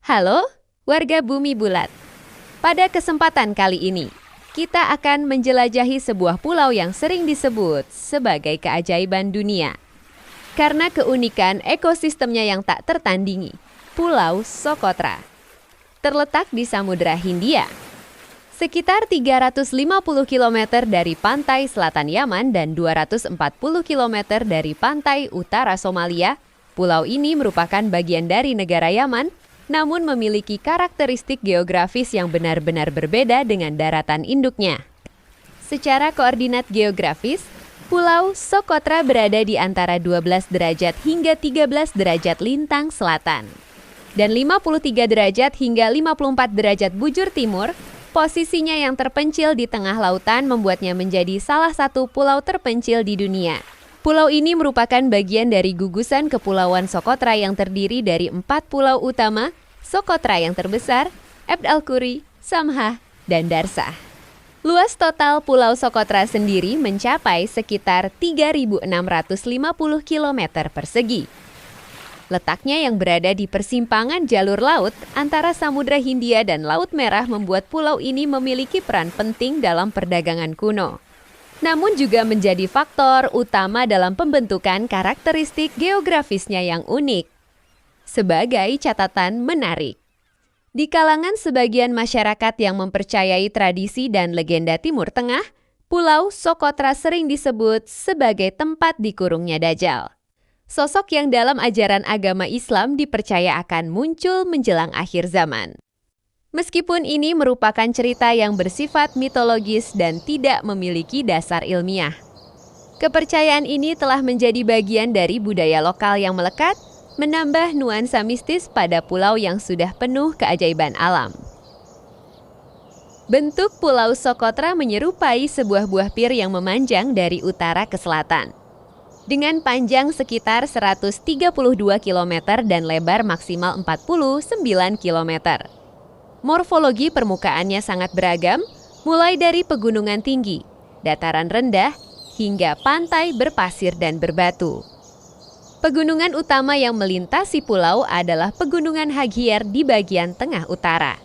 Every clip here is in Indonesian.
Halo, warga bumi bulat. Pada kesempatan kali ini, kita akan menjelajahi sebuah pulau yang sering disebut sebagai keajaiban dunia. Karena keunikan ekosistemnya yang tak tertandingi, Pulau Socotra. Terletak di Samudra Hindia. Sekitar 350 km dari pantai selatan Yaman dan 240 km dari pantai utara Somalia, pulau ini merupakan bagian dari negara Yaman, namun memiliki karakteristik geografis yang benar-benar berbeda dengan daratan induknya. Secara koordinat geografis, Pulau Socotra berada di antara 12 derajat hingga 13 derajat lintang selatan. Dan 53 derajat hingga 54 derajat bujur timur, posisinya yang terpencil di tengah lautan membuatnya menjadi salah satu pulau terpencil di dunia. Pulau ini merupakan bagian dari gugusan Kepulauan Socotra yang terdiri dari 4 pulau utama, Socotra yang terbesar, Abd al-Quri, Samhah, dan Darsah. Luas total Pulau Socotra sendiri mencapai sekitar 3.650 km persegi. Letaknya yang berada di persimpangan jalur laut antara Samudra Hindia dan Laut Merah membuat pulau ini memiliki peran penting dalam perdagangan kuno. Namun juga menjadi faktor utama dalam pembentukan karakteristik geografisnya yang unik. Sebagai catatan menarik, di kalangan sebagian masyarakat yang mempercayai tradisi dan legenda Timur Tengah, Pulau Socotra sering disebut sebagai tempat dikurungnya Dajjal. Sosok yang dalam ajaran agama Islam dipercaya akan muncul menjelang akhir zaman. Meskipun ini merupakan cerita yang bersifat mitologis dan tidak memiliki dasar ilmiah. Kepercayaan ini telah menjadi bagian dari budaya lokal yang melekat, menambah nuansa mistis pada pulau yang sudah penuh keajaiban alam. Bentuk Pulau Socotra menyerupai sebuah buah pir yang memanjang dari utara ke selatan. Dengan panjang sekitar 132 km dan lebar maksimal 49 km. Morfologi permukaannya sangat beragam, mulai dari pegunungan tinggi, dataran rendah, hingga pantai berpasir dan berbatu. Pegunungan utama yang melintasi pulau adalah Pegunungan Haghier di bagian tengah utara.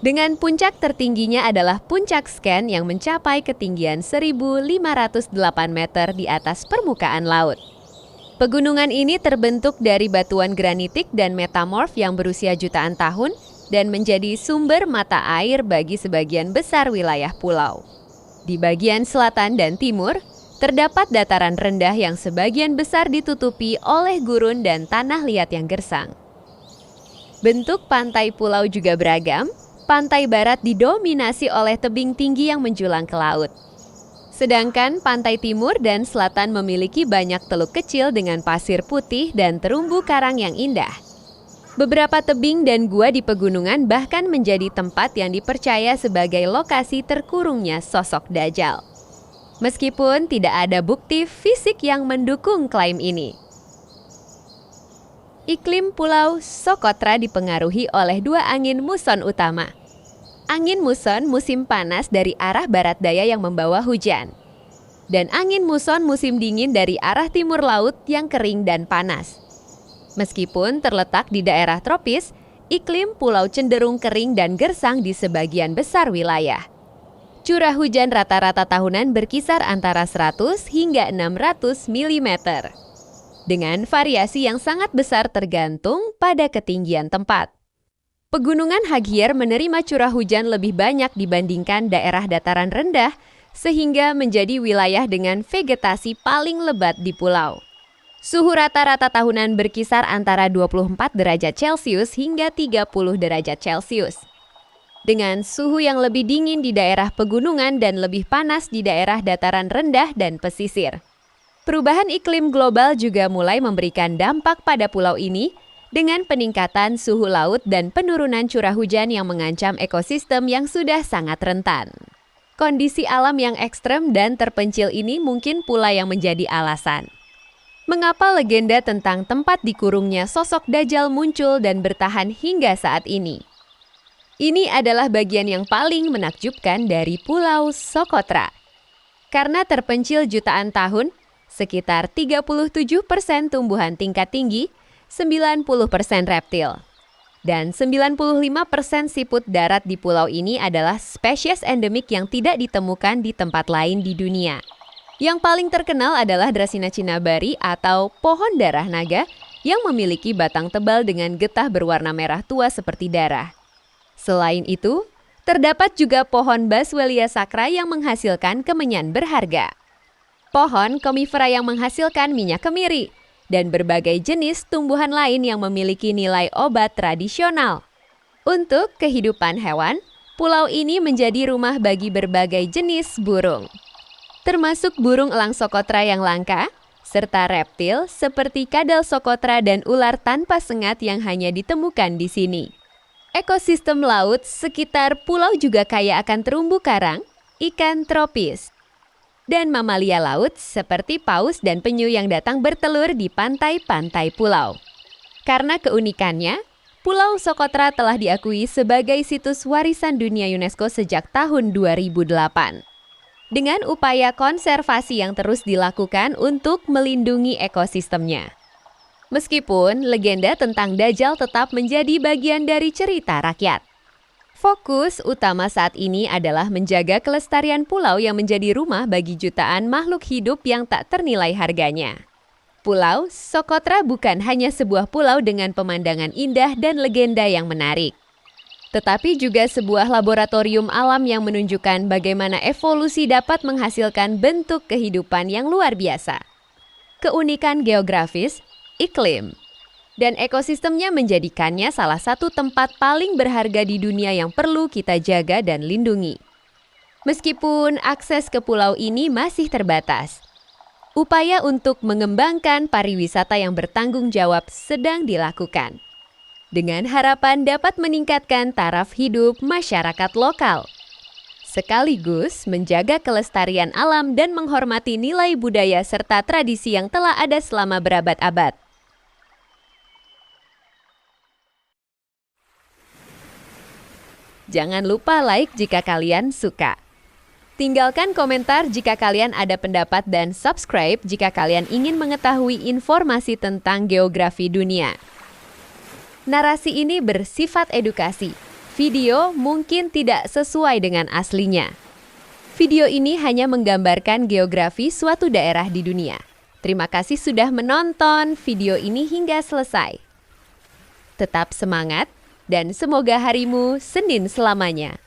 Dengan puncak tertingginya adalah Puncak Sken yang mencapai ketinggian 1.508 meter di atas permukaan laut. Pegunungan ini terbentuk dari batuan granitik dan metamorf yang berusia jutaan tahun dan menjadi sumber mata air bagi sebagian besar wilayah pulau. Di bagian selatan dan timur, terdapat dataran rendah yang sebagian besar ditutupi oleh gurun dan tanah liat yang gersang. Bentuk pantai pulau juga beragam. Pantai barat didominasi oleh tebing tinggi yang menjulang ke laut. Sedangkan pantai timur dan selatan memiliki banyak teluk kecil dengan pasir putih dan terumbu karang yang indah. Beberapa tebing dan gua di pegunungan bahkan menjadi tempat yang dipercaya sebagai lokasi terkurungnya sosok Dajjal. Meskipun tidak ada bukti fisik yang mendukung klaim ini. Iklim Pulau Socotra dipengaruhi oleh dua angin muson utama. Angin muson musim panas dari arah barat daya yang membawa hujan. Dan angin muson musim dingin dari arah timur laut yang kering dan panas. Meskipun terletak di daerah tropis, iklim pulau cenderung kering dan gersang di sebagian besar wilayah. Curah hujan rata-rata tahunan berkisar antara 100 hingga 600 mm. Dengan variasi yang sangat besar tergantung pada ketinggian tempat. Pegunungan Haghier menerima curah hujan lebih banyak dibandingkan daerah dataran rendah, sehingga menjadi wilayah dengan vegetasi paling lebat di pulau. Suhu rata-rata tahunan berkisar antara 24 derajat Celcius hingga 30 derajat Celcius. Dengan suhu yang lebih dingin di daerah pegunungan dan lebih panas di daerah dataran rendah dan pesisir. Perubahan iklim global juga mulai memberikan dampak pada pulau ini, dengan peningkatan suhu laut dan penurunan curah hujan yang mengancam ekosistem yang sudah sangat rentan. Kondisi alam yang ekstrem dan terpencil ini mungkin pula yang menjadi alasan mengapa legenda tentang tempat dikurungnya sosok Dajjal muncul dan bertahan hingga saat ini. Ini adalah bagian yang paling menakjubkan dari Pulau Socotra. Karena terpencil jutaan tahun, sekitar 37% tumbuhan tingkat tinggi, 90% reptil. Dan 95% siput darat di pulau ini adalah spesies endemik yang tidak ditemukan di tempat lain di dunia. Yang paling terkenal adalah Dracaena cinnamomea atau pohon darah naga yang memiliki batang tebal dengan getah berwarna merah tua seperti darah. Selain itu, terdapat juga pohon Boswellia sacra yang menghasilkan kemenyan berharga. Pohon komifera yang menghasilkan minyak kemiri, dan berbagai jenis tumbuhan lain yang memiliki nilai obat tradisional. Untuk kehidupan hewan, pulau ini menjadi rumah bagi berbagai jenis burung, termasuk burung elang Socotra yang langka, serta reptil seperti kadal Socotra dan ular tanpa sengat yang hanya ditemukan di sini. Ekosistem laut sekitar pulau juga kaya akan terumbu karang, ikan tropis, dan mamalia laut seperti paus dan penyu yang datang bertelur di pantai-pantai pulau. Karena keunikannya, Pulau Socotra telah diakui sebagai situs warisan dunia UNESCO sejak tahun 2008. Dengan upaya konservasi yang terus dilakukan untuk melindungi ekosistemnya. Meskipun legenda tentang Dajjal tetap menjadi bagian dari cerita rakyat. Fokus utama saat ini adalah menjaga kelestarian pulau yang menjadi rumah bagi jutaan makhluk hidup yang tak ternilai harganya. Pulau Socotra bukan hanya sebuah pulau dengan pemandangan indah dan legenda yang menarik, tetapi juga sebuah laboratorium alam yang menunjukkan bagaimana evolusi dapat menghasilkan bentuk kehidupan yang luar biasa. Keunikan geografis, iklim, dan ekosistemnya menjadikannya salah satu tempat paling berharga di dunia yang perlu kita jaga dan lindungi. Meskipun akses ke pulau ini masih terbatas, upaya untuk mengembangkan pariwisata yang bertanggung jawab sedang dilakukan, dengan harapan dapat meningkatkan taraf hidup masyarakat lokal, sekaligus menjaga kelestarian alam dan menghormati nilai budaya serta tradisi yang telah ada selama berabad-abad. Jangan lupa like jika kalian suka. Tinggalkan komentar jika kalian ada pendapat dan subscribe jika kalian ingin mengetahui informasi tentang geografi dunia. Narasi ini bersifat edukasi. Video mungkin tidak sesuai dengan aslinya. Video ini hanya menggambarkan geografi suatu daerah di dunia. Terima kasih sudah menonton video ini hingga selesai. Tetap semangat. Dan semoga harimu Senin selamanya.